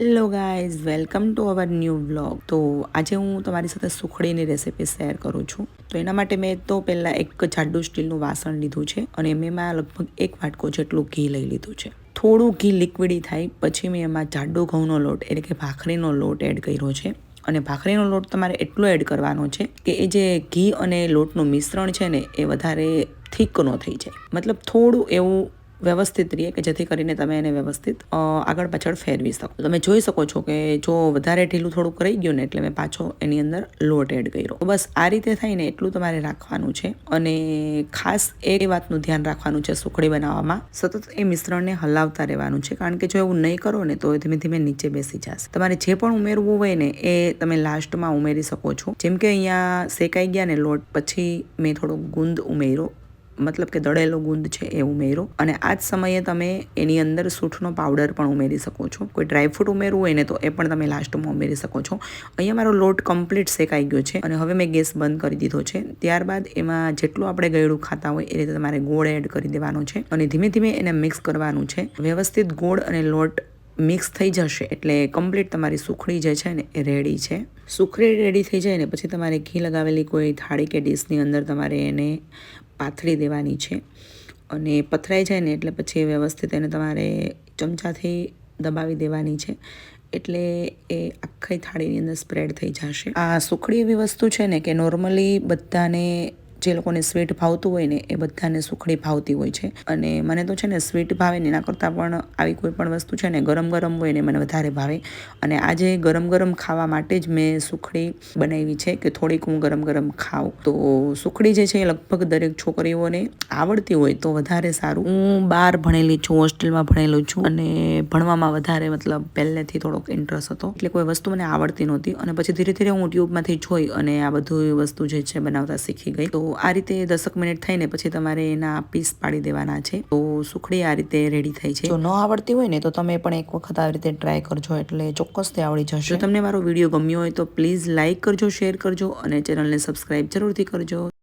Hello guys, welcome to our new vlog. તો આજે હું તમારી સાથે સુખડીની રેસીપી શેર કરું છું. તો એના માટે મેં તો પહેલાં એક જાડું સ્ટીલનું વાસણ લીધું છે અને મેં લગભગ 1 વાટકો જેટલું ઘી લઈ લીધું છે. થોડું ઘી લિક્વિડી થાય પછી મેં એમાં જાડો ઘઉંનો લોટ એટલે કે ભાખરીનો લોટ એડ કર્યો છે. અને ભાખરીનો લોટ તમારે એટલો એડ કરવાનો છે કે એ જે ઘી અને લોટનું મિશ્રણ છે ને એ વધારે થીક ન થઈ જાય, મતલબ થોડું એવું વ્યવસ્થિત રહીએ કે જેથી કરીને તમે એને વ્યવસ્થિત આગળ પાછળ ફેરવી શકો. તમે જોઈ શકો છો કે જો વધારે ઢીલું થોડુંક રહી ગયું ને એટલે મેં પાછો એની અંદર લોટ એડ કર્યો. બસ આ રીતે થાય ને એટલું તમારે રાખવાનું છે. અને ખાસ એ વાતનું ધ્યાન રાખવાનું છે સુખડી બનાવવામાં, સતત એ મિશ્રણને હલાવતા રહેવાનું છે, કારણ કે જો એવું નહીં કરો ને તો ધીમે ધીમે નીચે બેસી જશે. તમારે જે પણ ઉમેરવું હોય ને એ તમે લાસ્ટમાં ઉમેરી શકો છો. જેમ કે અહીંયા શેકાઈ ગયા ને લોટ પછી મેં થોડો ગુંદ ઉમેર્યો, મતલબ કે દળેલો ગુંદ છે એ ઉમેરો. અને આ જ સમયે તમે એની અંદર સૂંઠનો પાવડર પણ ઉમેરી શકો છો. કોઈ ડ્રાયફ્રૂટ ઉમેરવું હોય ને તો એ પણ તમે લાસ્ટમાં ઉમેરી શકો છો. અહીંયા મારો લોટ કમ્પ્લીટ શેકાઈ ગયો છે અને હવે મેં ગેસ બંધ કરી દીધો છે. ત્યારબાદ એમાં જેટલું આપણે ગળ્યું ખાતા હોય એ રીતે તમારે ગોળ એડ કરી દેવાનો છે અને ધીમે ધીમે એને મિક્સ કરવાનું છે. વ્યવસ્થિત ગોળ અને લોટ મિક્સ થઈ જશે એટલે કમ્પ્લીટ તમારી સુખડી જે છે ને એ રેડી છે. સુખડી રેડી થઈ જાય ને પછી તમારે ઘી લગાવેલી કોઈ થાળી કે ડીશની અંદર તમારે એને પાથરી દેવાની છે અને પથરાઈ જાય ને એટલે પછી વ્યવસ્થિત એને તમારે ચમચાથી દબાવી દેવાની છે એટલે એ આખી થાળીની અંદર સ્પ્રેડ થઈ જશે. આ સુખડી એવી વસ્તુ છે ને કે નોર્મલી બધાને જે લોકોને સ્વીટ ભાવતું હોય ને એ બધાને સુખડી ભાવતી હોય છે. અને મને તો છે ને સ્વીટ ભાવે ને એના કરતાં પણ આવી કોઈ પણ વસ્તુ છે ને ગરમ ગરમ હોય ને મને વધારે ભાવે. અને આજે ગરમ ગરમ ખાવા માટે જ મેં સુખડી બનાવી છે કે થોડીક હું ગરમ ગરમ ખાઉં. તો સુખડી જે છે એ લગભગ દરેક છોકરીઓને આવડતી હોય તો વધારે સારું. હું બહાર ભણેલી છું, હોસ્ટેલમાં ભણેલું છું અને ભણવામાં વધારે મતલબ પહેલેથી થોડોક ઇન્ટરેસ્ટ હતો એટલે કોઈ વસ્તુ મને આવડતી નહોતી. અને પછી ધીરે ધીરે હું યુટ્યુબમાંથી જોઈ અને આ બધું વસ્તુ જે છે બનાવતા શીખી ગઈ. તો આ રીતે 10 મિનિટ થઈને પછી તમારે એના પીસ પાડી દેવાના છે. તો સુખડી આ રીતે રેડી થઈ છે. જો ન આવડતી હોય ને તો તમે પણ એક વખત આવી રીતે ટ્રાય કરજો એટલે ચોક્કસથી આવડી જશે. જો તમને મારો વિડીયો ગમ્યો હોય તો પ્લીઝ લાઇક કરજો, શેર કરજો અને ચેનલને સબસ્ક્રાઈબ જરૂરથી કરજો.